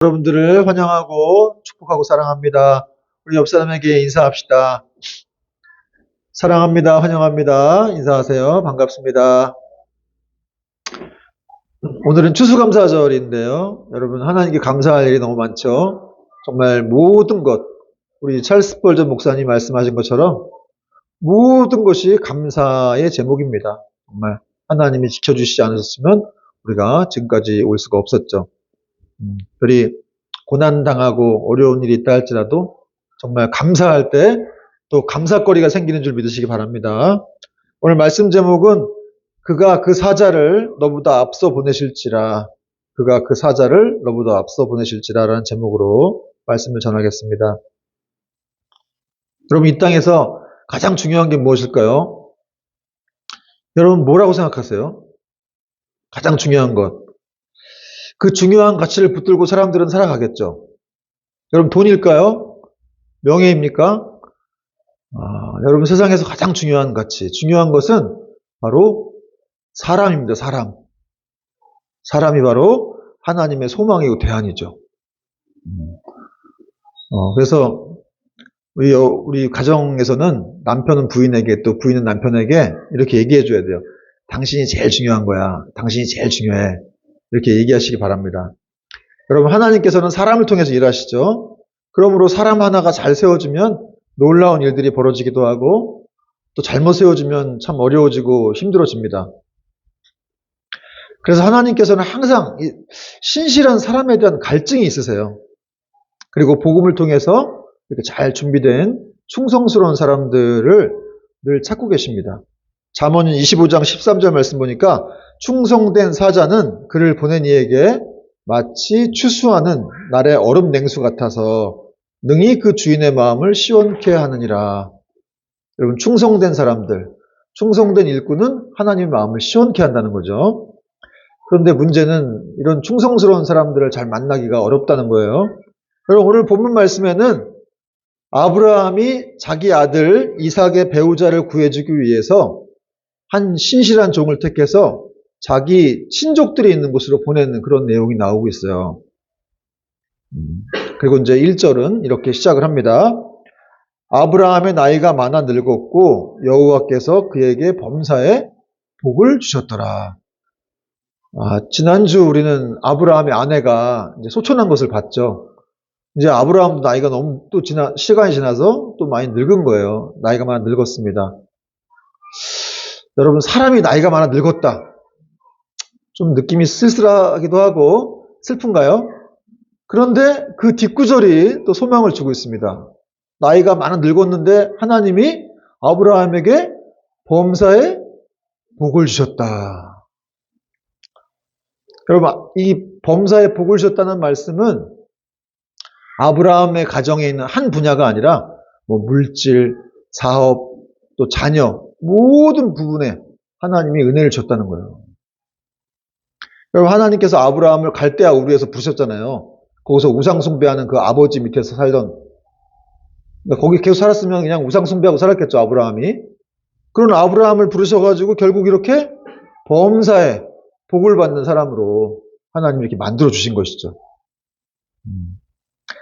여러분들을 환영하고 축복하고 사랑합니다. 우리 옆 사람에게 인사합시다. 사랑합니다. 환영합니다. 인사하세요. 반갑습니다. 오늘은 추수감사절인데요. 여러분 하나님께 감사할 일이 너무 많죠. 정말 모든 것, 우리 찰스 스펄전 목사님 말씀하신 것처럼 모든 것이 감사의 제목입니다. 정말 하나님이 지켜주시지 않으셨으면 우리가 지금까지 올 수가 없었죠. 우리 고난당하고 어려운 일이 있다 할지라도 정말 감사할 때 또 감사거리가 생기는 줄 믿으시기 바랍니다. 오늘 말씀 제목은 그가 그 사자를 너보다 앞서 보내실지라, 그가 그 사자를 너보다 앞서 보내실지라 라는 제목으로 말씀을 전하겠습니다. 여러분, 이 땅에서 가장 중요한 게 무엇일까요? 여러분 뭐라고 생각하세요? 가장 중요한 것. 그 중요한 가치를 붙들고 사람들은 살아가겠죠. 여러분 돈일까요? 명예입니까? 여러분 세상에서 가장 중요한 가치, 중요한 것은 바로 사람입니다. 사람. 사람이 바로 하나님의 소망이고 대안이죠. 그래서 우리 가정에서는 남편은 부인에게 또 부인은 남편에게 이렇게 얘기해 줘야 돼요. 당신이 제일 중요한 거야. 당신이 제일 중요해. 이렇게 얘기하시기 바랍니다. 여러분 하나님께서는 사람을 통해서 일하시죠. 그러므로 사람 하나가 잘 세워지면 놀라운 일들이 벌어지기도 하고 또 잘못 세워지면 참 어려워지고 힘들어집니다. 그래서 하나님께서는 항상 신실한 사람에 대한 갈증이 있으세요. 그리고 복음을 통해서 이렇게 잘 준비된 충성스러운 사람들을 늘 찾고 계십니다. 잠언 25장 13절 말씀 보니까 충성된 사자는 그를 보낸 이에게 마치 추수하는 날의 얼음 냉수 같아서 능히 그 주인의 마음을 시원케 하느니라. 여러분 충성된 사람들, 충성된 일꾼은 하나님의 마음을 시원케 한다는 거죠. 그런데 문제는 이런 충성스러운 사람들을 잘 만나기가 어렵다는 거예요. 여러분 오늘 본문 말씀에는 아브라함이 자기 아들 이삭의 배우자를 구해주기 위해서 한 신실한 종을 택해서 자기 친족들이 있는 곳으로 보내는 그런 내용이 나오고 있어요. 그리고 이제 1절은 이렇게 시작을 합니다. 아브라함의 나이가 많아 늙었고 여호와께서 그에게 범사에 복을 주셨더라. 지난주 우리는 아브라함의 아내가 이제 소천한 것을 봤죠. 이제 아브라함도 나이가 너무 또 시간이 지나서 또 많이 늙은 거예요. 나이가 많아 늙었습니다. 여러분 사람이 나이가 많아 늙었다. 좀 느낌이 쓸쓸하기도 하고 슬픈가요? 그런데 그 뒷구절이 또 소망을 주고 있습니다. 나이가 많아 늙었는데 하나님이 아브라함에게 범사에 복을 주셨다. 여러분 이 범사에 복을 주셨다는 말씀은 아브라함의 가정에 있는 한 분야가 아니라 물질, 사업, 또 자녀 모든 부분에 하나님이 은혜를 줬다는 거예요. 여러분 하나님께서 아브라함을 갈대아 우르에서 부르셨잖아요. 거기서 우상 숭배하는 그 아버지 밑에서 살던, 그러니까 거기 계속 살았으면 그냥 우상 숭배하고 살았겠죠, 아브라함이. 그런 아브라함을 부르셔가지고 결국 이렇게 범사에 복을 받는 사람으로 하나님이 이렇게 만들어 주신 것이죠.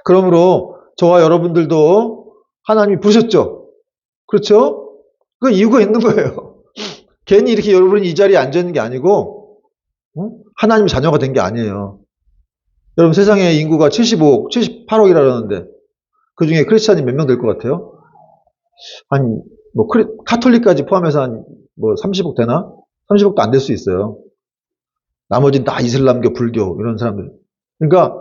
그러므로 저와 여러분들도 하나님이 부르셨죠. 그렇죠? 그 이유가 있는 거예요. 괜히 이렇게 여러분이 이 자리에 앉아 있는 게 아니고 하나님의 자녀가 된 게 아니에요. 여러분 세상의 인구가 75억, 78억이라는데 그 중에 크리스찬이 몇 명 될 것 같아요? 카톨릭까지 포함해서 한 30억 되나? 30억도 안 될 수 있어요. 나머지는 다 이슬람교, 불교 이런 사람들. 그러니까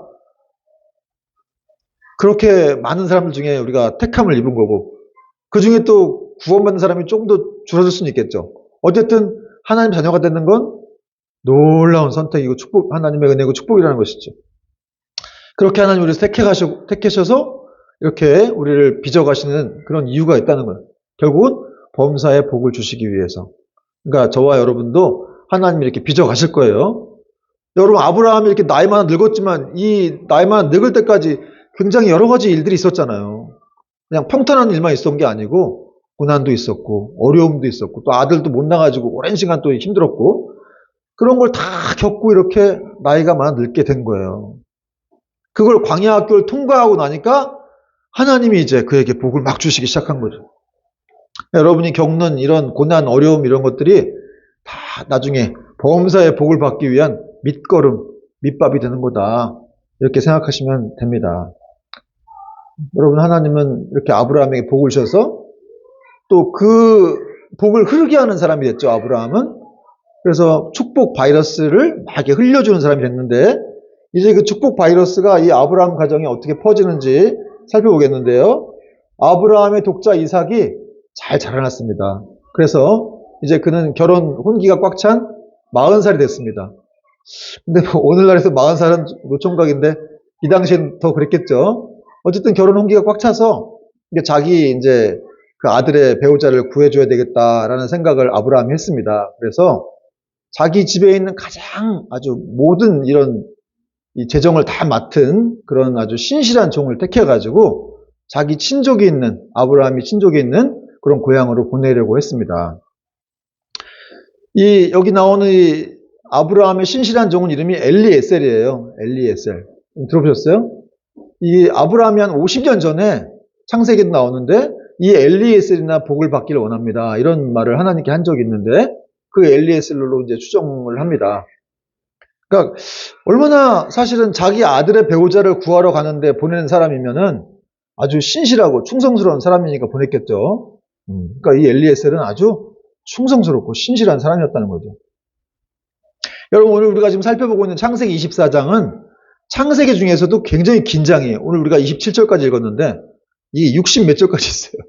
그렇게 많은 사람들 중에 우리가 택함을 입은 거고 그 중에 또 구원받는 사람이 조금 더 줄어들 수는 있겠죠. 어쨌든 하나님 자녀가 되는 건 놀라운 선택이고 축복, 하나님의 은혜고 축복이라는 것이죠. 그렇게 하나님 우리를 택하셔서 이렇게 우리를 빚어가시는 그런 이유가 있다는 거예요. 결국은 범사에 복을 주시기 위해서. 그러니까 저와 여러분도 하나님이 이렇게 빚어가실 거예요. 여러분 아브라함이 이렇게 나이 많아 늙었지만 이 나이 많아 늙을 때까지 굉장히 여러 가지 일들이 있었잖아요. 그냥 평탄한 일만 있었던 게 아니고 고난도 있었고 어려움도 있었고 또 아들도 못 낳아가지고 오랜 시간 또 힘들었고 그런 걸 다 겪고 이렇게 나이가 많아 늙게 된 거예요. 그걸 광야 학교를 통과하고 나니까 하나님이 이제 그에게 복을 막 주시기 시작한 거죠. 여러분이 겪는 이런 고난, 어려움 이런 것들이 다 나중에 범사의 복을 받기 위한 밑거름, 밑밥이 되는 거다. 이렇게 생각하시면 됩니다. 여러분, 하나님은 이렇게 아브라함에게 복을 주셔서 또 그 복을 흐르게 하는 사람이 됐죠, 아브라함은. 그래서 축복 바이러스를 막 이렇게 흘려주는 사람이 됐는데, 이제 그 축복 바이러스가 이 아브라함 가정에 어떻게 퍼지는지 살펴보겠는데요. 아브라함의 독자 이삭이 잘 자라났습니다. 그래서 이제 그는 결혼 혼기가 꽉 찬 40살이 됐습니다. 근데 뭐 오늘날에서 40살은 노총각인데 이 당시엔 더 그랬겠죠. 어쨌든 결혼 혼기가 꽉 차서 자기 이제 그 아들의 배우자를 구해줘야 되겠다라는 생각을 아브라함이 했습니다. 그래서 자기 집에 있는 가장 아주 모든 이런 이 재정을 다 맡은 그런 아주 신실한 종을 택해가지고 자기 친족이 있는, 아브라함이 친족이 있는 그런 고향으로 보내려고 했습니다. 여기 나오는 이 아브라함의 신실한 종은 이름이 엘리에셀이에요. 엘리에셀. 들어보셨어요? 이 아브라함이 한 50년 전에 창세기도 나오는데 이 엘리에셀이나 복을 받기를 원합니다. 이런 말을 하나님께 한 적이 있는데 그 엘리에셀로 이제 추정을 합니다. 그러니까 얼마나 사실은 자기 아들의 배우자를 구하러 가는데 보내는 사람이면은 아주 신실하고 충성스러운 사람이니까 보냈겠죠. 그러니까 이 엘리에셀은 아주 충성스럽고 신실한 사람이었다는 거죠. 여러분, 오늘 우리가 지금 살펴보고 있는 창세기 24장은 창세기 중에서도 굉장히 긴장해요. 오늘 우리가 27절까지 읽었는데 이게 60 몇 절까지 있어요.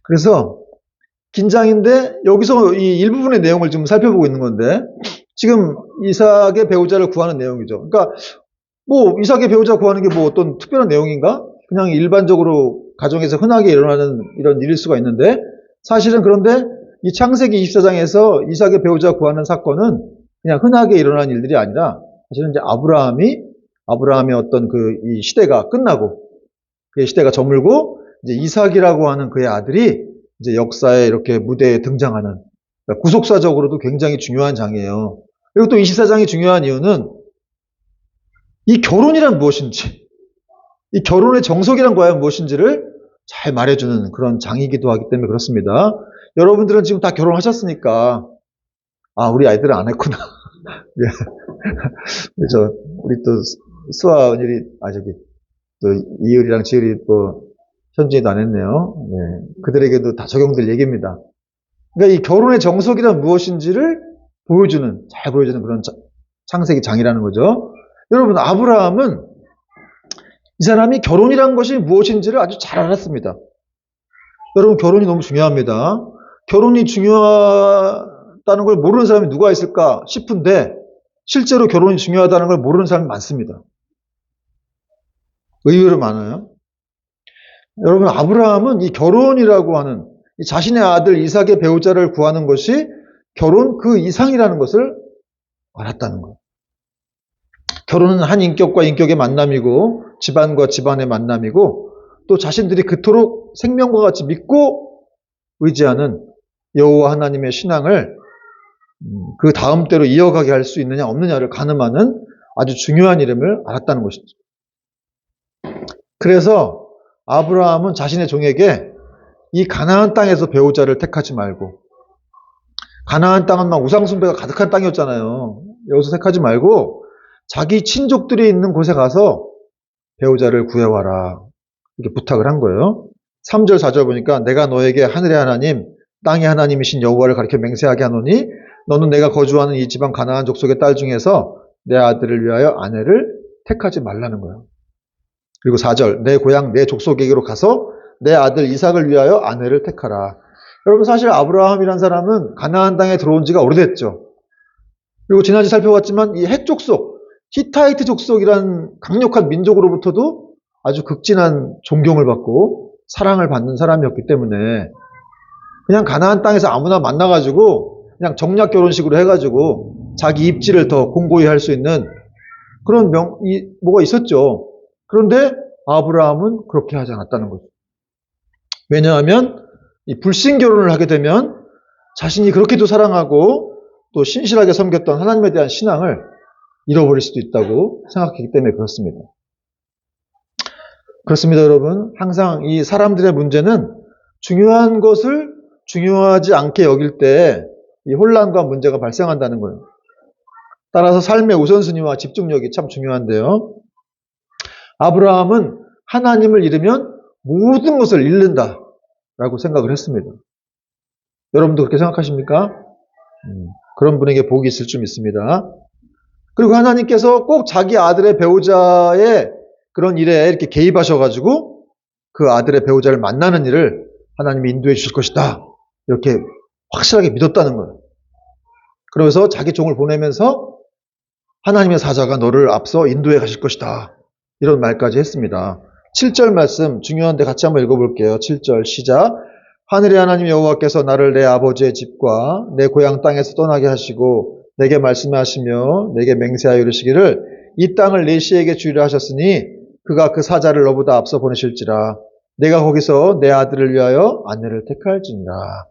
그래서 긴장인데 여기서 이 일부분의 내용을 좀 살펴보고 있는 건데 지금 이삭의 배우자를 구하는 내용이죠. 그러니까 뭐 이삭의 배우자 구하는 게 뭐 어떤 특별한 내용인가? 그냥 일반적으로 가정에서 흔하게 일어나는 이런 일일 수가 있는데 사실은 그런데 이 창세기 24장에서 이삭의 배우자 구하는 사건은 그냥 흔하게 일어나는 일들이 아니라 사실은 이제 아브라함의 어떤 이 시대가 끝나고 그 시대가 저물고 이제 이삭이라고 하는 그의 아들이 이제 역사에 이렇게 무대에 등장하는 그러니까 구속사적으로도 굉장히 중요한 장이에요. 그리고 또 24장이 중요한 이유는 이 결혼이란 무엇인지, 이 결혼의 정석이란 과연 무엇인지를 잘 말해주는 그런 장이기도 하기 때문에 그렇습니다. 여러분들은 지금 다 결혼하셨으니까 우리 아이들은 안 했구나. 우리 또 수아, 은율이, 또 이율이랑 지율이 또 현진이도 안 했네요. 네. 그들에게도 다 적용될 얘기입니다. 그러니까 이 결혼의 정석이란 무엇인지를 잘 보여주는 그런 창세기 장이라는 거죠. 여러분, 아브라함은 이 사람이 결혼이란 것이 무엇인지를 아주 잘 알았습니다. 여러분, 결혼이 너무 중요합니다. 결혼이 중요하다는 걸 모르는 사람이 누가 있을까 싶은데 실제로 결혼이 중요하다는 걸 모르는 사람이 많습니다. 의외로 많아요. 여러분, 아브라함은 이 결혼이라고 하는 이 자신의 아들 이삭의 배우자를 구하는 것이 결혼 그 이상이라는 것을 알았다는 거예요. 결혼은 한 인격과 인격의 만남이고 집안과 집안의 만남이고 또 자신들이 그토록 생명과 같이 믿고 의지하는 여호와 하나님의 신앙을 그 다음 때로 이어가게 할 수 있느냐 없느냐를 가늠하는 아주 중요한 이름을 알았다는 것이죠. 그래서 아브라함은 자신의 종에게 이 가나안 땅에서 배우자를 택하지 말고 가나안 땅은 막 우상숭배가 가득한 땅이었잖아요. 여기서 택하지 말고 자기 친족들이 있는 곳에 가서 배우자를 구해와라. 이렇게 부탁을 한 거예요. 3절, 4절 보니까 내가 너에게 하늘의 하나님, 땅의 하나님이신 여호와를 가리켜 맹세하게 하노니 너는 내가 거주하는 이 지방 가나안 족속의 딸 중에서 내 아들을 위하여 아내를 택하지 말라는 거예요. 그리고 4절, 내 고향 내 족속에게로 가서 내 아들 이삭을 위하여 아내를 택하라. 여러분, 사실 아브라함이란 사람은 가나안 땅에 들어온 지가 오래됐죠. 그리고 지난주에 살펴봤지만 이 헷 족속, 히타이트 족속이란 강력한 민족으로부터도 아주 극진한 존경을 받고 사랑을 받는 사람이었기 때문에 그냥 가나안 땅에서 아무나 만나가지고 그냥 정략 결혼식으로 해가지고 자기 입지를 더 공고히 할 수 있는 그런 뭐가 있었죠. 그런데 아브라함은 그렇게 하지 않았다는 거죠. 왜냐하면 이 불신 결혼을 하게 되면 자신이 그렇게도 사랑하고 또 신실하게 섬겼던 하나님에 대한 신앙을 잃어버릴 수도 있다고 생각하기 때문에 그렇습니다. 그렇습니다, 여러분. 항상 이 사람들의 문제는 중요한 것을 중요하지 않게 여길 때 이 혼란과 문제가 발생한다는 거예요. 따라서 삶의 우선순위와 집중력이 참 중요한데요. 아브라함은 하나님을 잃으면 모든 것을 잃는다라고 생각을 했습니다. 여러분도 그렇게 생각하십니까? 그런 분에게 복이 있을 줄 믿습니다. 그리고 하나님께서 꼭 자기 아들의 배우자의 그런 일에 이렇게 개입하셔가지고 그 아들의 배우자를 만나는 일을 하나님이 인도해 주실 것이다. 이렇게 확실하게 믿었다는 거예요. 그러면서 자기 종을 보내면서 하나님의 사자가 너를 앞서 인도해 가실 것이다. 이런 말까지 했습니다. 7절 말씀 중요한데 같이 한번 읽어볼게요. 7절 시작. 하늘의 하나님 여호와께서 나를 내 아버지의 집과 내 고향 땅에서 떠나게 하시고 내게 말씀하시며 내게 맹세하여 이르시기를 이 땅을 내 씨에게 주리라 하셨으니 그가 그 사자를 너보다 앞서 보내실지라 내가 거기서 내 아들을 위하여 아내를 택할지니라.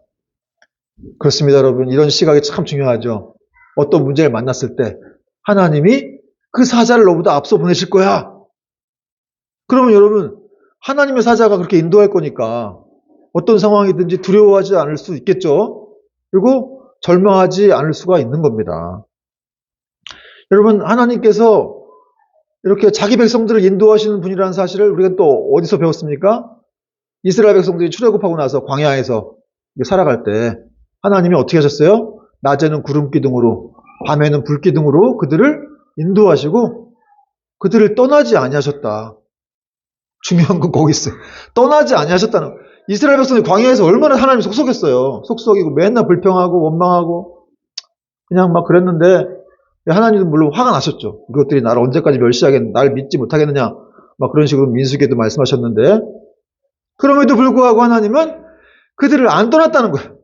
그렇습니다, 여러분. 이런 시각이 참 중요하죠. 어떤 문제를 만났을 때 하나님이 그 사자를 너보다 앞서 보내실 거야. 그러면 여러분, 하나님의 사자가 그렇게 인도할 거니까 어떤 상황이든지 두려워하지 않을 수 있겠죠. 그리고 절망하지 않을 수가 있는 겁니다. 여러분, 하나님께서 이렇게 자기 백성들을 인도하시는 분이라는 사실을 우리가 또 어디서 배웠습니까? 이스라엘 백성들이 출애굽하고 나서 광야에서 살아갈 때 하나님이 어떻게 하셨어요? 낮에는 구름 기둥으로, 밤에는 불 기둥으로 그들을 인도하시고 그들을 떠나지 아니하셨다. 중요한 건 거기 있어요. 떠나지 아니하셨다는. 이스라엘 백성이 광야에서 얼마나 하나님 속속했어요. 속속이고 맨날 불평하고 원망하고 그냥 막 그랬는데 하나님은 물론 화가 나셨죠. 이것들이 나를 언제까지 멸시하겠느냐, 나를 믿지 못하겠느냐, 막 그런 식으로 민수기에도 말씀하셨는데 그럼에도 불구하고 하나님은 그들을 안 떠났다는 거예요.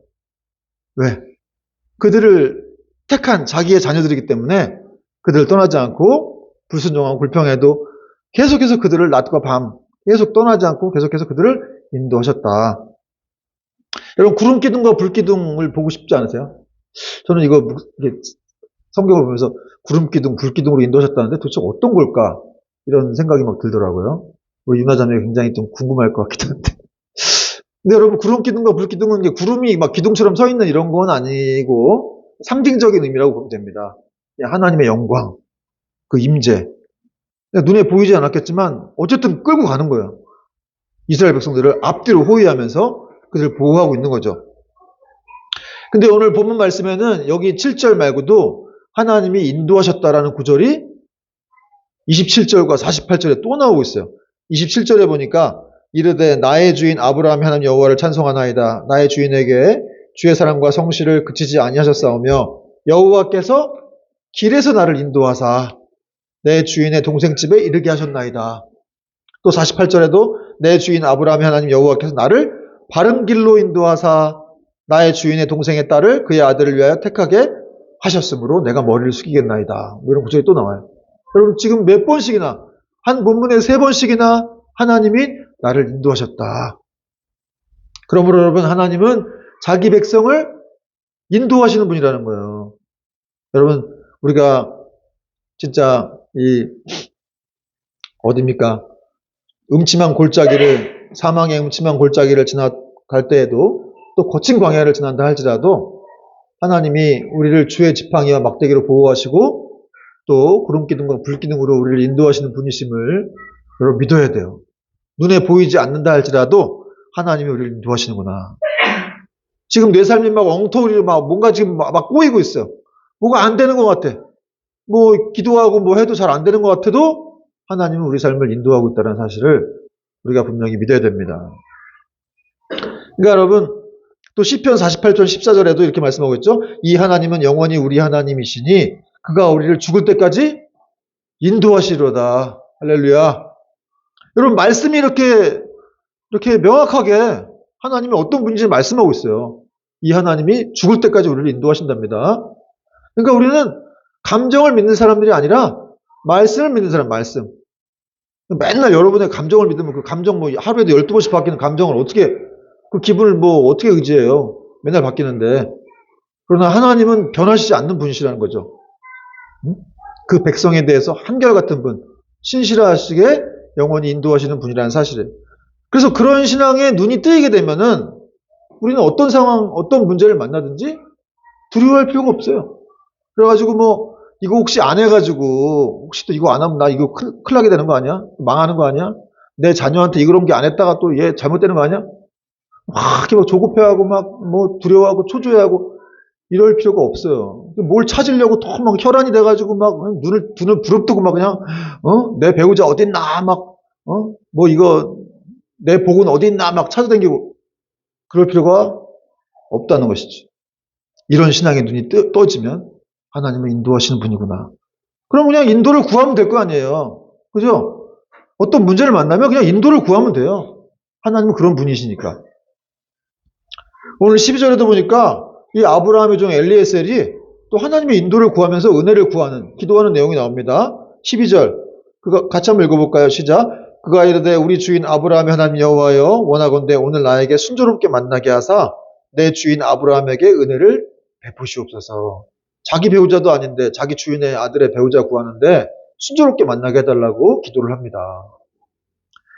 왜? 그들을 택한 자기의 자녀들이기 때문에 그들을 떠나지 않고 불순종하고 불평해도 계속해서 그들을 낮과 밤 계속 떠나지 않고 계속해서 그들을 인도하셨다. 여러분, 구름 기둥과 불 기둥을 보고 싶지 않으세요? 저는 이거 성경을 보면서 구름 기둥, 불 기둥으로 인도하셨다는데 도대체 어떤 걸까? 이런 생각이 막 들더라고요. 우리 유나자매가 굉장히 좀 궁금할 것 같기도 한데. 근데 여러분, 구름 기둥과 불 기둥은 구름이 막 기둥처럼 서 있는 이런 건 아니고 상징적인 의미라고 보면 됩니다. 하나님의 영광, 그 임재. 눈에 보이지 않았겠지만 어쨌든 끌고 가는 거예요. 이스라엘 백성들을 앞뒤로 호위하면서 그들을 보호하고 있는 거죠. 근데 오늘 본문 말씀에는 여기 7절 말고도 하나님이 인도하셨다라는 구절이 27절과 48절에 또 나오고 있어요. 27절에 보니까 이르되 나의 주인 아브라함이 하나님 여호와를 찬송하나이다. 나의 주인에게 주의 사랑과 성실을 그치지 아니하셨사오며 여호와께서 길에서 나를 인도하사 내 주인의 동생 집에 이르게 하셨나이다. 또 48절에도 내 주인 아브라함이 하나님 여호와께서 나를 바른 길로 인도하사 나의 주인의 동생의 딸을 그의 아들을 위하여 택하게 하셨으므로 내가 머리를 숙이겠나이다. 이런 구절이 또 나와요. 여러분, 지금 몇 번씩이나 한 본문에 3번씩이나 하나님이 나를 인도하셨다. 그러므로 여러분, 하나님은 자기 백성을 인도하시는 분이라는 거예요. 여러분, 우리가 진짜 어딥니까? 음침한 골짜기를, 사망의 음침한 골짜기를 지나갈 때에도 또 거친 광야를 지난다 할지라도 하나님이 우리를 주의 지팡이와 막대기로 보호하시고 또 구름기둥과 불기둥으로 우리를 인도하시는 분이심을 여러분 믿어야 돼요. 눈에 보이지 않는다 할지라도 하나님이 우리를 인도하시는구나. 지금 내 삶이 막 엉터리로 뭔가 지금 막 꼬이고 있어요. 뭐가 안 되는 것 같아. 기도하고 해도 잘 안 되는 것 같아도 하나님은 우리 삶을 인도하고 있다는 사실을 우리가 분명히 믿어야 됩니다. 그러니까 여러분, 또 시편 48편 14절에도 이렇게 말씀하고 있죠. 이 하나님은 영원히 우리 하나님이시니 그가 우리를 죽을 때까지 인도하시리로다. 할렐루야. 여러분, 말씀이 이렇게 명확하게 하나님이 어떤 분인지 말씀하고 있어요. 이 하나님이 죽을 때까지 우리를 인도하신답니다. 그러니까 우리는 감정을 믿는 사람들이 아니라 말씀을 믿는 사람, 말씀. 맨날 여러분의 감정을 믿으면 그 감정 하루에도 12번씩 바뀌는 감정을 그 기분을 어떻게 의지해요? 맨날 바뀌는데. 그러나 하나님은 변하시지 않는 분이시라는 거죠. 그 백성에 대해서 한결같은 분, 신실하시게 영원히 인도하시는 분이라는 사실을. 그래서 그런 신앙에 눈이 뜨이게 되면은 우리는 어떤 상황, 어떤 문제를 만나든지 두려워할 필요가 없어요. 그래가지고 뭐 이거 혹시 안 해가지고 혹시 또 이거 안 하면 나 이거 큰일 나게 되는 거 아니야? 망하는 거 아니야? 내 자녀한테 이런 게 안 했다가 또 얘 잘못되는 거 아니야? 막 이렇게 막 조급해하고 막 뭐 두려워하고 초조해하고 이럴 필요가 없어요. 뭘 찾으려고 더 막 혈안이 돼가지고 막 눈을 부릅뜨고 막 그냥 내 배우자 어딨나 막 뭐 이거 내 복은 어딨나 막 찾아다니고 그럴 필요가 없다는 것이죠. 이런 신앙의 눈이 떠지면 하나님은 인도하시는 분이구나. 그럼 그냥 인도를 구하면 될 거 아니에요. 그죠? 어떤 문제를 만나면 그냥 인도를 구하면 돼요. 하나님은 그런 분이시니까. 오늘 12절에도 보니까 이 아브라함의 종 엘리에셀이 또 하나님의 인도를 구하면서 은혜를 구하는, 기도하는 내용이 나옵니다. 12절. 그거 같이 한번 읽어볼까요? 시작. 그가 이르되 우리 주인 아브라함의 하나님 여호와여 원하건대 오늘 나에게 순조롭게 만나게 하사 내 주인 아브라함에게 은혜를 베푸시옵소서. 자기 배우자도 아닌데 자기 주인의 아들의 배우자 구하는데 순조롭게 만나게 해달라고 기도를 합니다.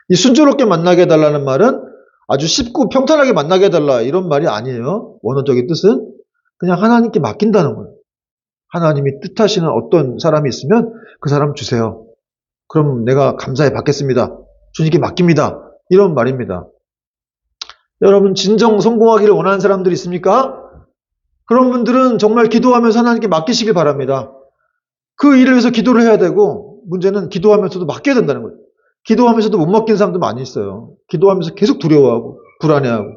이 순조롭게 만나게 해달라는 말은 아주 쉽고 평탄하게 만나게 해달라 이런 말이 아니에요. 원어적인 뜻은 그냥 하나님께 맡긴다는 거예요. 하나님이 뜻하시는 어떤 사람이 있으면 그 사람 주세요. 그럼 내가 감사히 받겠습니다. 주님께 맡깁니다. 이런 말입니다. 여러분 진정 성공하기를 원하는 사람들이 있습니까? 그런 분들은 정말 기도하면서 하나님께 맡기시길 바랍니다. 그 일을 위해서 기도를 해야 되고 문제는 기도하면서도 맡겨야 된다는 거예요. 기도하면서도 못 맡기는 사람도 많이 있어요. 기도하면서 계속 두려워하고 불안해하고.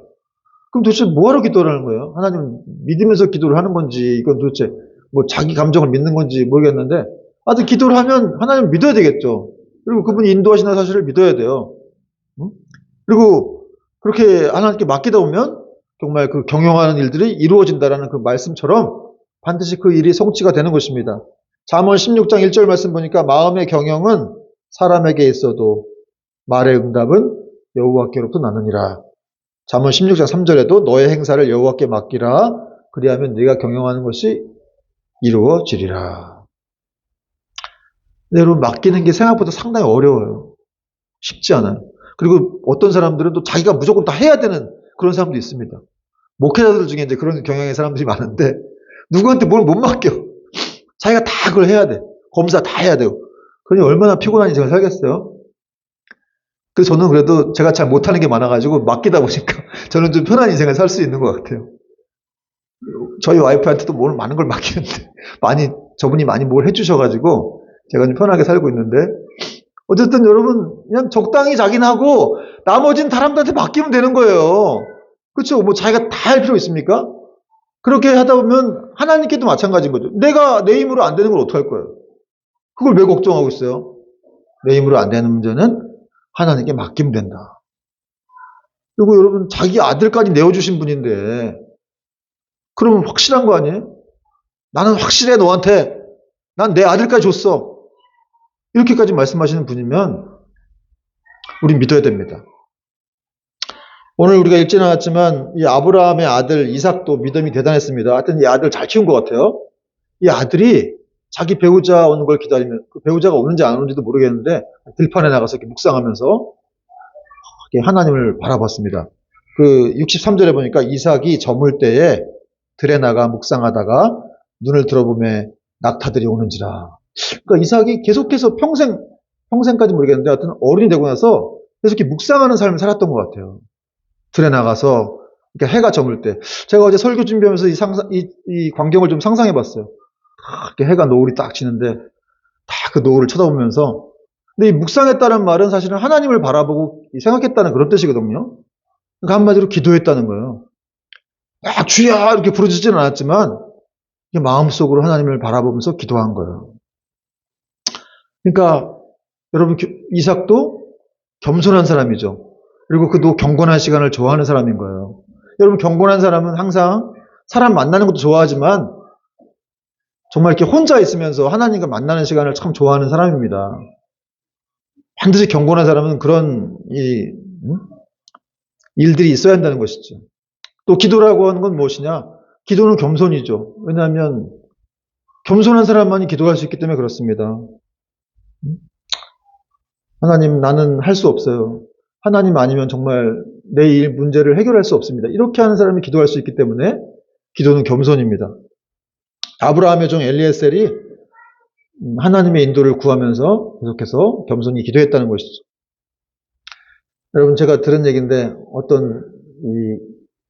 그럼 도대체 뭐하러 기도를 하는 거예요? 하나님 믿으면서 기도를 하는 건지 이건 도대체 뭐 자기 감정을 믿는 건지 모르겠는데 하여튼 기도를 하면 하나님 믿어야 되겠죠. 그리고 그분이 인도하시는 사실을 믿어야 돼요. 그리고 그렇게 하나님께 맡기다 보면 정말 그 경영하는 일들이 이루어진다라는 그 말씀처럼 반드시 그 일이 성취가 되는 것입니다. 잠언 16장 1절 말씀 보니까 마음의 경영은 사람에게 있어도 말의 응답은 여호와께로부터 나느니라. 잠언 16장 3절에도 너의 행사를 여호와께 맡기라. 그리하면 네가 경영하는 것이 이루어지리라. 여러분 맡기는 게 생각보다 상당히 어려워요. 쉽지 않아요. 그리고 어떤 사람들은 또 자기가 무조건 다 해야 되는 그런 사람도 있습니다. 목회자들 중에 이제 그런 경향의 사람들이 많은데 누구한테 뭘 못 맡겨. 자기가 다 그걸 해야 돼. 검사 다 해야 되고. 그러니 얼마나 피곤한 인생을 살겠어요. 그래서 저는 그래도 제가 잘 못하는 게 많아가지고 맡기다 보니까 저는 좀 편한 인생을 살 수 있는 것 같아요. 저희 와이프한테도 뭘 많은 걸 맡기는데 저분이 많이 뭘 해주셔가지고 제가 좀 편하게 살고 있는데 어쨌든 여러분 그냥 적당히 자기는 하고 나머지는 사람들한테 맡기면 되는 거예요. 그렇죠? 뭐 자기가 다 할 필요 있습니까? 그렇게 하다 보면 하나님께도 마찬가지인 거죠. 내가 내 힘으로 안 되는 걸 어떻게 할 거예요? 그걸 왜 걱정하고 있어요? 내 힘으로 안 되는 문제는 하나님께 맡기면 된다. 그리고 여러분 자기 아들까지 내어주신 분인데 그러면 확실한 거 아니에요? 나는 확실해 너한테. 난 내 아들까지 줬어. 이렇게까지 말씀하시는 분이면 우린 믿어야 됩니다. 오늘 우리가 읽지 않았지만 이 아브라함의 아들 이삭도 믿음이 대단했습니다. 하여튼 이 아들 잘 키운 것 같아요. 이 아들이 자기 배우자 오는 걸 기다리면 그 배우자가 오는지 안 오는지도 모르겠는데 들판에 나가서 이렇게 묵상하면서 하나님을 바라봤습니다. 그 63절에 보니까 이삭이 저물 때에 들에 나가 묵상하다가 눈을 들어보매 낙타들이 오는지라. 그러니까 이삭이 계속해서 평생까지 모르겠는데 하여튼 어른이 되고 나서 계속 이렇게 묵상하는 삶을 살았던 것 같아요. 들에 나가서 그러니까 해가 저물 때. 제가 어제 설교 준비하면서 이 광경을 좀 상상해 봤어요. 이렇게 해가 노을이 딱 지는데 다 그 노을을 쳐다보면서 근데 이 묵상했다는 말은 사실은 하나님을 바라보고 생각했다는 그런 뜻이거든요. 그러니까 한마디로 기도했다는 거예요. 막 주야 이렇게 부르짖지는 않았지만 마음속으로 하나님을 바라보면서 기도한 거예요. 그러니까 여러분 이삭도 겸손한 사람이죠. 그리고 그도 경건한 시간을 좋아하는 사람인 거예요. 여러분 경건한 사람은 항상 사람 만나는 것도 좋아하지만 정말 이렇게 혼자 있으면서 하나님과 만나는 시간을 참 좋아하는 사람입니다. 반드시 경건한 사람은 그런 일들이 있어야 한다는 것이죠. 또 기도라고 하는 건 무엇이냐? 기도는 겸손이죠. 왜냐하면 겸손한 사람만이 기도할 수 있기 때문에 그렇습니다. 하나님, 나는 할 수 없어요. 하나님 아니면 정말 내 일 문제를 해결할 수 없습니다. 이렇게 하는 사람이 기도할 수 있기 때문에 기도는 겸손입니다. 아브라함의 종 엘리에셀이 하나님의 인도를 구하면서 계속해서 겸손히 기도했다는 것이죠. 여러분, 제가 들은 얘기인데 어떤 이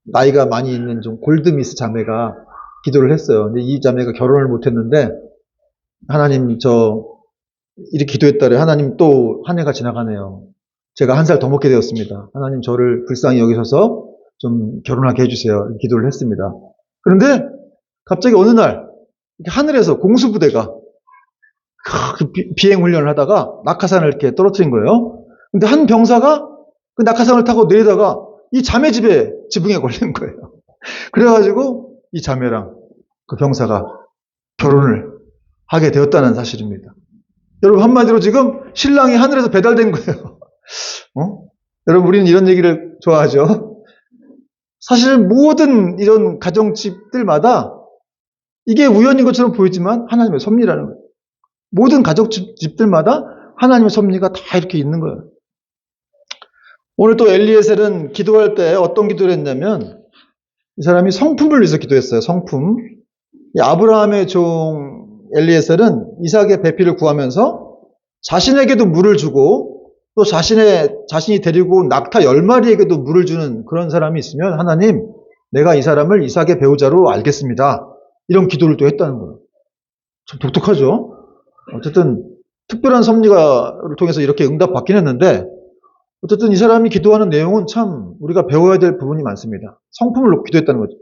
나이가 많이 있는 좀 골드미스 자매가 기도를 했어요. 근데 이 자매가 결혼을 못했는데 하나님, 저 이렇게 기도했다래. 하나님, 또 한 해가 지나가네요. 제가 한 살 더 먹게 되었습니다. 하나님, 저를 불쌍히 여기셔서 좀 결혼하게 해주세요. 기도를 했습니다. 그런데 갑자기 어느 날 하늘에서 공수부대가 비행 훈련을 하다가 낙하산을 이렇게 떨어뜨린 거예요. 근데 한 병사가 그 낙하산을 타고 내리다가 이 자매 집에 지붕에 걸린 거예요. 그래가지고 이 자매랑 그 병사가 결혼을 하게 되었다는 사실입니다. 여러분, 한마디로 지금 신랑이 하늘에서 배달된 거예요. 여러분, 우리는 이런 얘기를 좋아하죠. 사실 모든 이런 가정집들마다 이게 우연인 것처럼 보이지만 하나님의 섭리라는 거예요. 모든 가족집들마다 하나님의 섭리가 다 이렇게 있는 거예요. 오늘 또 엘리에셀은 기도할 때 어떤 기도를 했냐면 이 사람이 성품을 위해서 기도했어요. 성품. 이 아브라함의 종 엘리에셀은 이삭의 배필을 구하면서 자신에게도 물을 주고 또 자신이 데리고 온 낙타 10마리에게도 물을 주는 그런 사람이 있으면 하나님, 내가 이 사람을 이삭의 배우자로 알겠습니다. 이런 기도를 또 했다는 거예요. 참 독특하죠? 어쨌든 특별한 섭리를 통해서 이렇게 응답받긴 했는데 어쨌든 이 사람이 기도하는 내용은 참 우리가 배워야 될 부분이 많습니다. 성품을 놓고 기도했다는 거죠.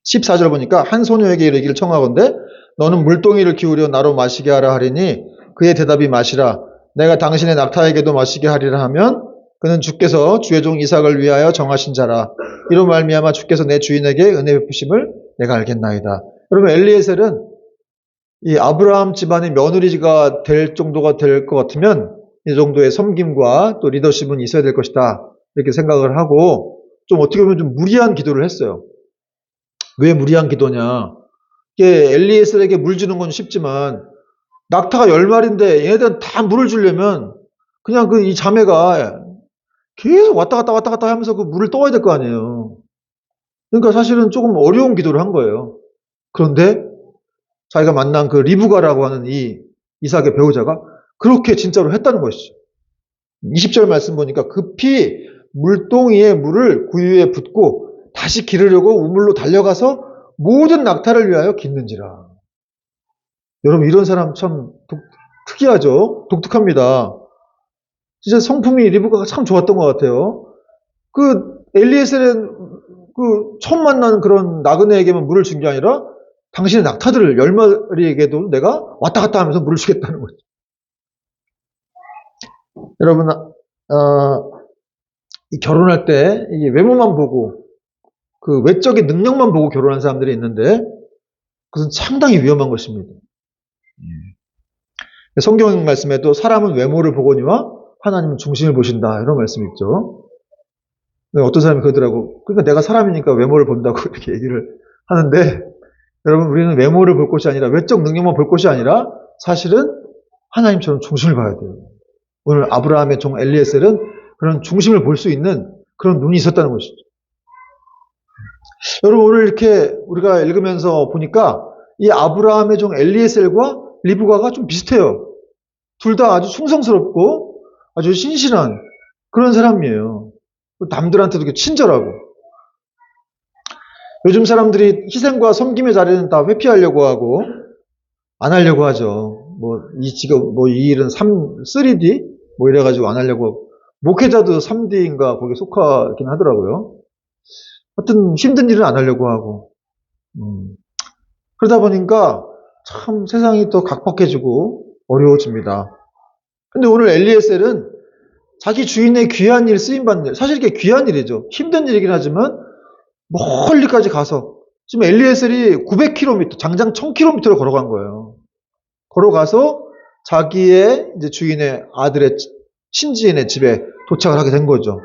14절 보니까 한 소녀에게 이르기를 청하건대 너는 물동이를 기울여 나로 마시게 하라 하리니 그의 대답이 마시라. 내가 당신의 낙타에게도 마시게 하리라 하면 그는 주께서 주의 종 이삭을 위하여 정하신 자라. 이로 말미암아 주께서 내 주인에게 은혜 베푸심을 내가 알겠나이다. 여러분, 엘리에셀은 이 아브라함 집안의 며느리가 될 정도가 될 것 같으면 이 정도의 섬김과 또 리더십은 있어야 될 것이다. 이렇게 생각을 하고 좀 어떻게 보면 좀 무리한 기도를 했어요. 왜 무리한 기도냐? 이게 엘리에셀에게 물 주는 건 쉽지만 낙타가 10마리인데 얘네들은 다 물을 주려면 그냥 이 자매가 계속 왔다 갔다 하면서 그 물을 떠와야 될 거 아니에요. 그러니까 사실은 조금 어려운 기도를 한 거예요. 그런데 자기가 만난 그 리브가라고 하는 이 이삭의 배우자가 그렇게 진짜로 했다는 것이죠. 20절 말씀 보니까 급히 물동이에 물을 구유에 붓고 다시 기르려고 우물로 달려가서 모든 낙타를 위하여 깃는지라. 여러분, 이런 사람 참 특이하죠? 독특합니다. 진짜 성품이 리브가가 참 좋았던 것 같아요. 그 엘리에셀은 처음 만나는 그런 나그네에게만 물을 준 게 아니라 당신의 낙타들을 10마리에게도 내가 왔다 갔다 하면서 물을 주겠다는 거죠. 여러분, 결혼할 때 이게 외모만 보고 그 외적인 능력만 보고 결혼한 사람들이 있는데 그것은 상당히 위험한 것입니다. 성경 말씀에도 사람은 외모를 보거니와 하나님은 중심을 보신다, 이런 말씀이 있죠. 어떤 사람이 그러더라고. 그러니까 내가 사람이니까 외모를 본다고 이렇게 얘기를 하는데, 여러분, 우리는 외모를 볼 것이 아니라 외적 능력만 볼 것이 아니라 사실은 하나님처럼 중심을 봐야 돼요. 오늘 아브라함의 종 엘리에셀은 그런 중심을 볼 수 있는 그런 눈이 있었다는 것이죠. 여러분, 오늘 이렇게 우리가 읽으면서 보니까 이 아브라함의 종 엘리에셀과 리브가가 좀 비슷해요. 둘 다 아주 충성스럽고 아주 신실한 그런 사람이에요. 남들한테도 이렇게 친절하고. 요즘 사람들이 희생과 섬김의 자리는 다 회피하려고 하고 안 하려고 하죠. 이 직업, 이 일은 3D? 이래가지고 안 하려고 하고. 목회자도 3D인가 거기에 속하긴 하더라고요. 하여튼 힘든 일은 안 하려고 하고. 그러다 보니까 참 세상이 또 각박해지고 어려워집니다. 근데 오늘 엘리에셀은 자기 주인의 귀한 일, 쓰임받는 일, 사실 이게 귀한 일이죠. 힘든 일이긴 하지만 멀리까지 가서, 지금 엘리에셀이 900km, 장장 1000km를 걸어간 거예요. 걸어가서 자기의 이제 주인의 아들의 친지인의 집에 도착을 하게 된 거죠.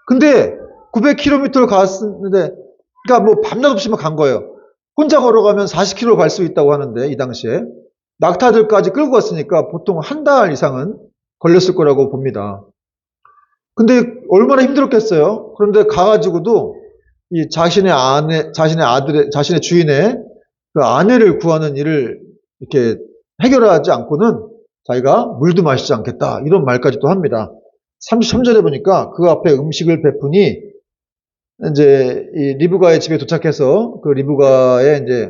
근데 900km를 갔는데, 그러니까 밤낮 없이만 간 거예요. 혼자 걸어가면 40km 갈 수 있다고 하는데, 이 당시에. 낙타들까지 끌고 갔으니까 보통 한 달 이상은 걸렸을 거라고 봅니다. 근데 얼마나 힘들었겠어요? 그런데 가가지고도 이 자신의 자신의 주인의 그 아내를 구하는 일을 이렇게 해결하지 않고는 자기가 물도 마시지 않겠다. 이런 말까지도 합니다. 33절에 보니까 그 앞에 음식을 베푸니 이제 이 리브가의 집에 도착해서 그 리브가의 이제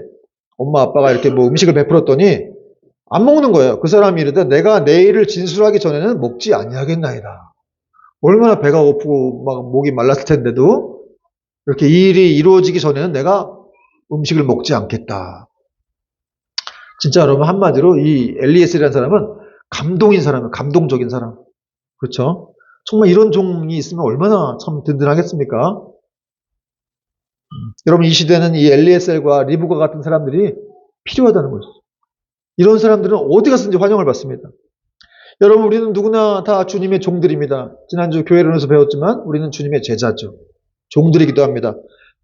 엄마 아빠가 이렇게 뭐 음식을 베풀었더니 안 먹는 거예요. 그 사람이 이르되 내가 내일을 진술하기 전에는 먹지 아니하겠나이다. 얼마나 배가 고프고 막 목이 말랐을 텐데도 이렇게 이 일이 이루어지기 전에는 내가 음식을 먹지 않겠다. 진짜 여러분 한마디로 이 엘리에셀이라는 사람은 감동인 사람이에요. 감동적인 사람. 그렇죠? 정말 이런 종이 있으면 얼마나 참 든든하겠습니까? 여러분 이 시대는 이 엘리에셀과 리브가 같은 사람들이 필요하다는 거죠. 이런 사람들은 어디 가서든지 환영을 받습니다. 여러분 우리는 누구나 다 주님의 종들입니다. 지난주 교회론에서 배웠지만 우리는 주님의 제자죠. 종들이기도 합니다.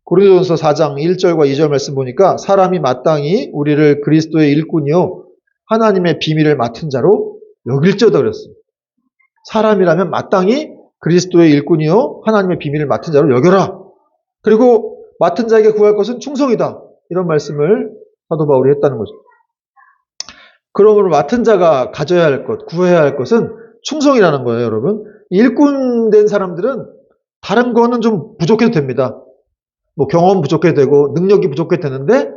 고린도전서 4장 1절과 2절 말씀 보니까 사람이 마땅히 우리를 그리스도의 일꾼이요 하나님의 비밀을 맡은 자로 여길지어다 그랬어요. 사람이라면 마땅히 그리스도의 일꾼이요 하나님의 비밀을 맡은 자로 여겨라. 그리고 맡은 자에게 구할 것은 충성이다. 이런 말씀을 사도 바울이 했다는 거죠. 그러므로 맡은 자가 가져야 할 것, 구해야 할 것은 충성이라는 거예요, 여러분. 일꾼 된 사람들은 다른 거는 좀 부족해도 됩니다. 뭐 경험 부족해도 되고 능력이 부족해도 되는데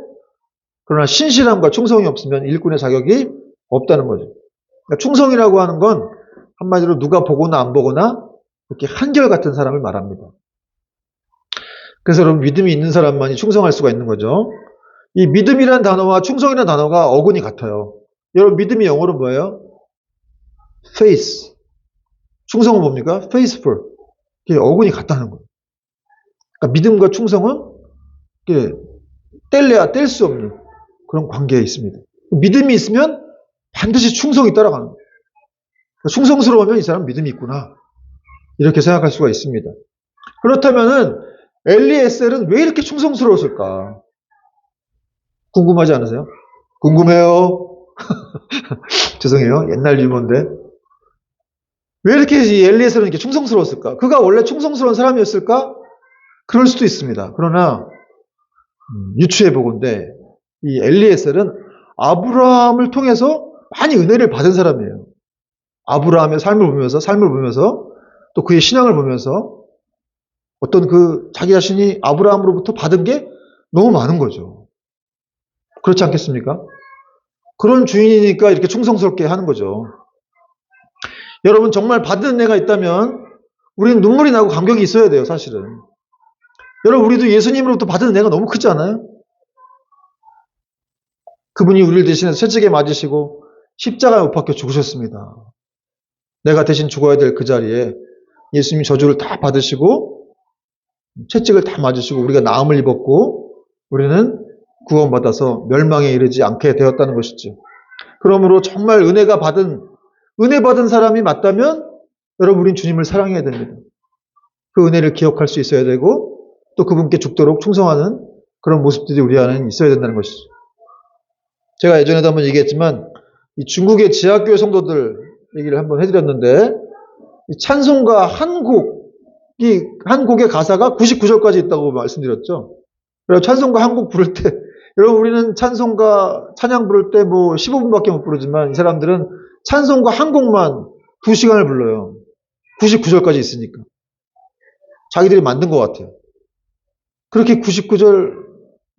그러나 신실함과 충성이 없으면 일꾼의 자격이 없다는 거죠. 그러니까 충성이라고 하는 건 한마디로 누가 보거나 안 보거나 이렇게 한결같은 사람을 말합니다. 그래서 여러분 믿음이 있는 사람만이 충성할 수가 있는 거죠. 이 믿음이라는 단어와 충성이라는 단어가 어근이 같아요. 여러분 믿음이 영어로 뭐예요? faith. 충성은 뭡니까? faithful. 이게 어근이 같다는 거예요. 그러니까 믿음과 충성은 뗄래야 뗄 수 없는 그런 관계에 있습니다. 믿음이 있으면 반드시 충성이 따라가는 거예요. 충성스러우면 이 사람은 믿음이 있구나. 이렇게 생각할 수가 있습니다. 그렇다면은 엘리에셀은 왜 이렇게 충성스러웠을까? 궁금하지 않으세요? 궁금해요. 죄송해요. 옛날 유머인데. 왜 이렇게 이 엘리에셀은 이렇게 충성스러웠을까? 그가 원래 충성스러운 사람이었을까? 그럴 수도 있습니다. 그러나 유추해 보건대 이 엘리에셀은 아브라함을 통해서 많이 은혜를 받은 사람이에요. 아브라함의 삶을 보면서 또 그의 신앙을 보면서 어떤 그 자기 자신이 아브라함으로부터 받은 게 너무 많은 거죠. 그렇지 않겠습니까? 그런 주인이니까 이렇게 충성스럽게 하는 거죠. 여러분 정말 받은 은혜가 있다면 우리는 눈물이 나고 감격이 있어야 돼요, 사실은. 여러분 우리도 예수님으로부터 받은 은혜가 너무 크지 않아요? 그분이 우리를 대신해서 채찍에 맞으시고 십자가에 못 박혀 죽으셨습니다. 내가 대신 죽어야 될 그 자리에 예수님이 저주를 다 받으시고 채찍을 다 맞으시고 우리가 나음을 입었고 우리는 구원받아서 멸망에 이르지 않게 되었다는 것이죠. 그러므로 정말 은혜 받은 사람이 맞다면 여러분 우린 주님을 사랑해야 됩니다. 그 은혜를 기억할 수 있어야 되고 또 그분께 죽도록 충성하는 그런 모습들이 우리 안에 있어야 된다는 것이죠. 제가 예전에도 한번 얘기했지만 이 중국의 지하교회 성도들 얘기를 한번 해드렸는데 이 찬송가 한 곡의 가사가 99절까지 있다고 말씀드렸죠. 그래서 찬송가 한 곡 부를 때 여러분 우리는 찬양 부를 때 뭐 15분밖에 못 부르지만 이 사람들은 찬송가 한 곡만 2시간을 불러요. 99절까지 있으니까. 자기들이 만든 것 같아요. 그렇게 99절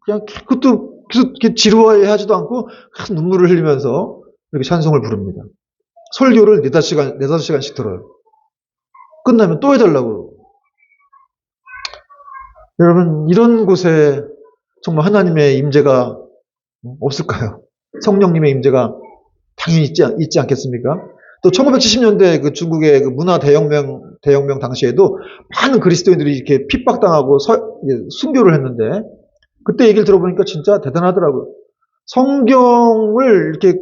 그냥 그것도 계속 지루해 하지도 않고 눈물을 흘리면서 이렇게 찬송을 부릅니다. 설교를 4-5시간씩 들어요. 끝나면 또 해달라고. 여러분 이런 곳에 정말 하나님의 임재가 없을까요? 성령님의 임재가 당연히 있지 않겠습니까? 또 1970년대 그 중국의 그 문화 대혁명 당시에도 많은 그리스도인들이 이렇게 핍박당하고 순교를 했는데 그때 얘기를 들어보니까 진짜 대단하더라고요. 성경을 이렇게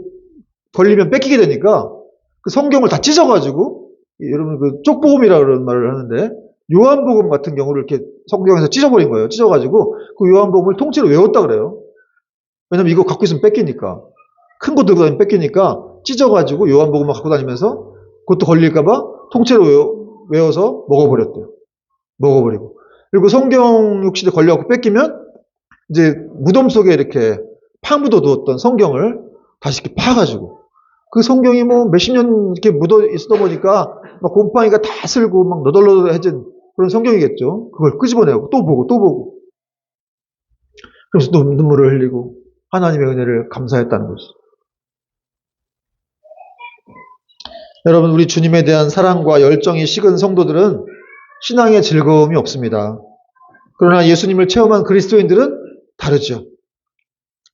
걸리면 뺏기게 되니까 그 성경을 다 찢어가지고 여러분 그 쪽복음이라고 그런 말을 하는데 요한복음 같은 경우를 이렇게 성경에서 찢어버린 거예요. 찢어가지고 그 요한복음을 통째로 외웠다 그래요. 왜냐면 이거 갖고 있으면 뺏기니까. 큰 거 들고 다니면 뺏기니까 찢어가지고 요한복음만 갖고 다니면서 그것도 걸릴까봐 통째로 외워서 먹어버렸대요. 먹어버리고. 그리고 성경 욕실에 걸려갖고 뺏기면 이제 무덤 속에 이렇게 파묻어 두었던 성경을 다시 이렇게 파가지고 그 성경이 뭐 몇십 년 이렇게 묻어 있다 보니까 막 곰팡이가 다 슬고 막 너덜너덜해진 그런 성경이겠죠. 그걸 끄집어내고 또 보고 또 보고. 그래서 또 눈물을 흘리고 하나님의 은혜를 감사했다는 것이죠. 여러분, 우리 주님에 대한 사랑과 열정이 식은 성도들은 신앙의 즐거움이 없습니다. 그러나 예수님을 체험한 그리스도인들은 다르죠.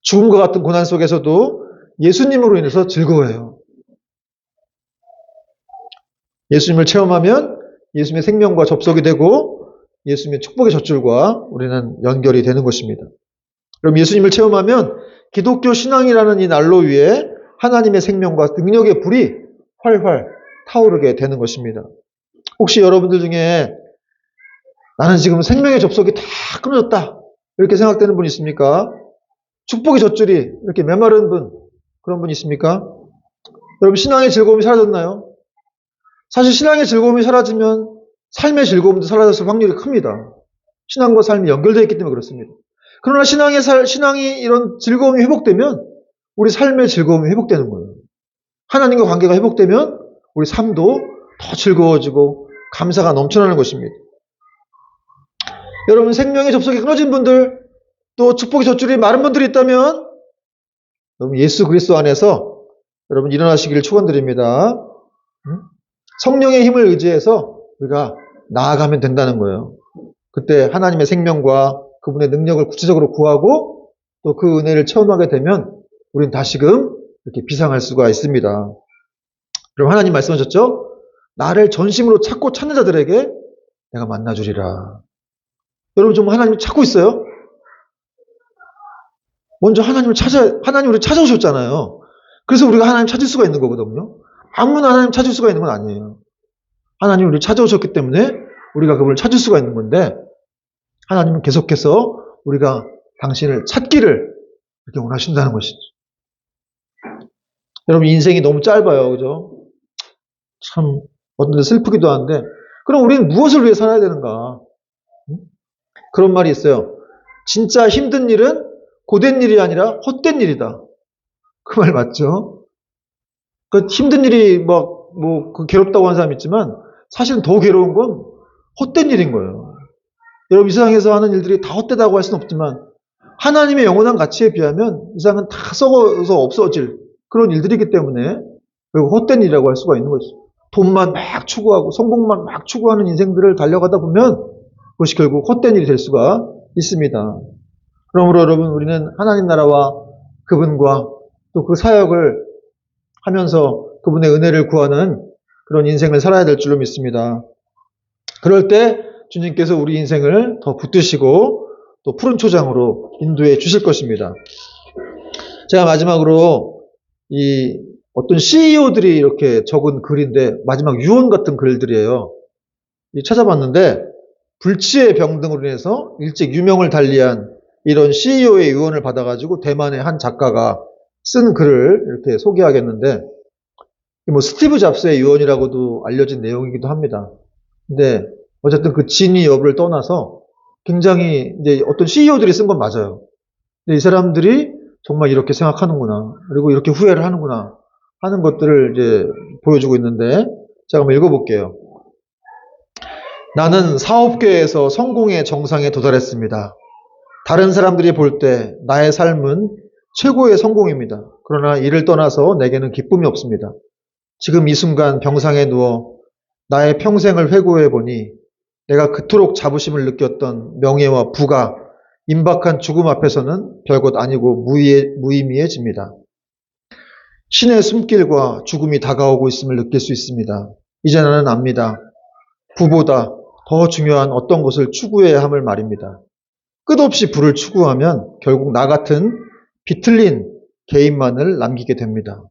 죽음과 같은 고난 속에서도 예수님으로 인해서 즐거워해요. 예수님을 체험하면 예수님의 생명과 접속이 되고 예수님의 축복의 젖줄과 우리는 연결이 되는 것입니다. 그럼 예수님을 체험하면 기독교 신앙이라는 이 난로 위에 하나님의 생명과 능력의 불이 활활 타오르게 되는 것입니다. 혹시 여러분들 중에 나는 지금 생명의 접속이 다 끊어졌다 이렇게 생각되는 분 있습니까? 축복의 젖줄이 이렇게 메마른 분, 그런 분 있습니까? 여러분, 신앙의 즐거움이 사라졌나요? 사실 신앙의 즐거움이 사라지면 삶의 즐거움도 사라졌을 확률이 큽니다. 신앙과 삶이 연결되어 있기 때문에 그렇습니다. 그러나 신앙이 이런 즐거움이 회복되면 우리 삶의 즐거움이 회복되는 거예요. 하나님과 관계가 회복되면 우리 삶도 더 즐거워지고 감사가 넘쳐나는 것입니다. 여러분, 생명의 접속이 끊어진 분들, 또 축복의 젖줄이 마른 분들이 있다면 여러분, 예수 그리스도 안에서 여러분 일어나시기를 축원드립니다. 성령의 힘을 의지해서 우리가 나아가면 된다는 거예요. 그때 하나님의 생명과 그분의 능력을 구체적으로 구하고 또 그 은혜를 체험하게 되면 우리는 다시금 이렇게 비상할 수가 있습니다. 그럼 하나님 말씀하셨죠? 나를 전심으로 찾고 찾는 자들에게 내가 만나주리라. 여러분, 좀 하나님을 찾고 있어요? 먼저 하나님을 우리 찾아오셨잖아요. 그래서 우리가 하나님 찾을 수가 있는 거거든요. 아무나 하나님 찾을 수가 있는 건 아니에요. 하나님 우리를 찾아오셨기 때문에 우리가 그분을 찾을 수가 있는 건데, 하나님은 계속해서 우리가 당신을 찾기를 이렇게 원하신다는 것이죠. 여러분, 인생이 너무 짧아요. 그죠? 참, 어떤 데 슬프기도 한데, 그럼 우리는 무엇을 위해 살아야 되는가? 그런 말이 있어요. 진짜 힘든 일은 고된 일이 아니라 헛된 일이다. 그 말 맞죠? 그 힘든 일이 괴롭다고 하는 사람이 있지만, 사실은 더 괴로운 건 헛된 일인 거예요. 여러분, 이 세상에서 하는 일들이 다 헛되다고 할 수는 없지만, 하나님의 영원한 가치에 비하면 이 세상은 다 썩어서 없어질 그런 일들이기 때문에 헛된 일이라고 할 수가 있는 거죠. 돈만 막 추구하고 성공만 막 추구하는 인생들을 달려가다 보면 그것이 결국 헛된 일이 될 수가 있습니다. 그러므로 여러분, 우리는 하나님 나라와 그분과 또 그 사역을 하면서 그분의 은혜를 구하는 그런 인생을 살아야 될 줄로 믿습니다. 그럴 때 주님께서 우리 인생을 더 붙드시고 또 푸른 초장으로 인도해 주실 것입니다. 제가 마지막으로 이 어떤 CEO들이 이렇게 적은 글인데, 마지막 유언 같은 글들이에요. 찾아봤는데 불치의 병 등으로 인해서 일찍 유명을 달리한 이런 CEO의 유언을 받아가지고 대만의 한 작가가 쓴 글을 이렇게 소개하겠는데, 스티브 잡스의 유언이라고도 알려진 내용이기도 합니다. 근데 어쨌든 그 진위 여부를 떠나서 굉장히 이제 어떤 CEO들이 쓴 건 맞아요. 근데 이 사람들이 정말 이렇게 생각하는구나, 그리고 이렇게 후회를 하는구나 하는 것들을 이제 보여주고 있는데, 제가 한번 읽어볼게요. 나는 사업계에서 성공의 정상에 도달했습니다. 다른 사람들이 볼 때 나의 삶은 최고의 성공입니다. 그러나 이를 떠나서 내게는 기쁨이 없습니다. 지금 이 순간 병상에 누워 나의 평생을 회고해 보니 내가 그토록 자부심을 느꼈던 명예와 부가 임박한 죽음 앞에서는 별것 아니고 무의미해집니다. 신의 숨길과 죽음이 다가오고 있음을 느낄 수 있습니다. 이제 나는 압니다. 부보다 더 중요한 어떤 것을 추구해야 함을 말입니다. 끝없이 부를 추구하면 결국 나 같은 비틀린 개인만을 남기게 됩니다.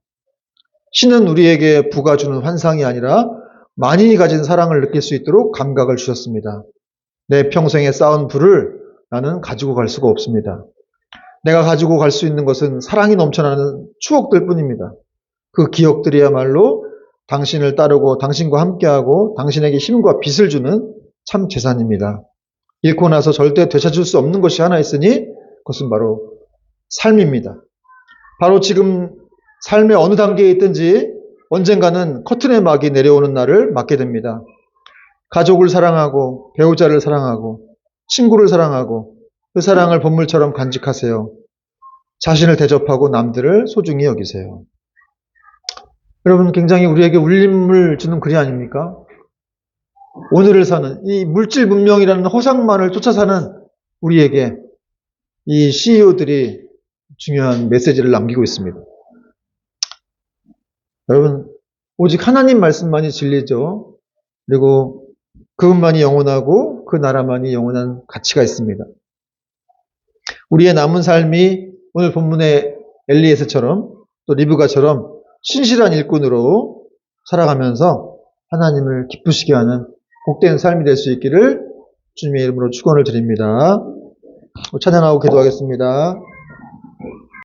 신은 우리에게 부가 주는 환상이 아니라 만인이 가진 사랑을 느낄 수 있도록 감각을 주셨습니다. 내 평생에 쌓은 부를 나는 가지고 갈 수가 없습니다. 내가 가지고 갈 수 있는 것은 사랑이 넘쳐나는 추억들 뿐입니다. 그 기억들이야말로 당신을 따르고 당신과 함께하고 당신에게 힘과 빛을 주는 참 재산입니다. 잃고 나서 절대 되찾을 수 없는 것이 하나 있으니 그것은 바로 삶입니다. 바로 지금 삶의 어느 단계에 있든지 언젠가는 커튼의 막이 내려오는 날을 맞게 됩니다. 가족을 사랑하고 배우자를 사랑하고 친구를 사랑하고 그 사랑을 본물처럼 간직하세요. 자신을 대접하고 남들을 소중히 여기세요. 여러분, 굉장히 우리에게 울림을 주는 글이 아닙니까? 오늘을 사는 이 물질 문명이라는 허상만을 쫓아 사는 우리에게 이 CEO들이 중요한 메시지를 남기고 있습니다. 여러분, 오직 하나님 말씀만이 진리죠. 그리고 그것만이 영원하고 그 나라만이 영원한 가치가 있습니다. 우리의 남은 삶이 오늘 본문의 엘리에세처럼 또 리브가처럼 신실한 일꾼으로 살아가면서 하나님을 기쁘시게 하는 복된 삶이 될 수 있기를 주님의 이름으로 축원을 드립니다. 찬양하고 기도하겠습니다.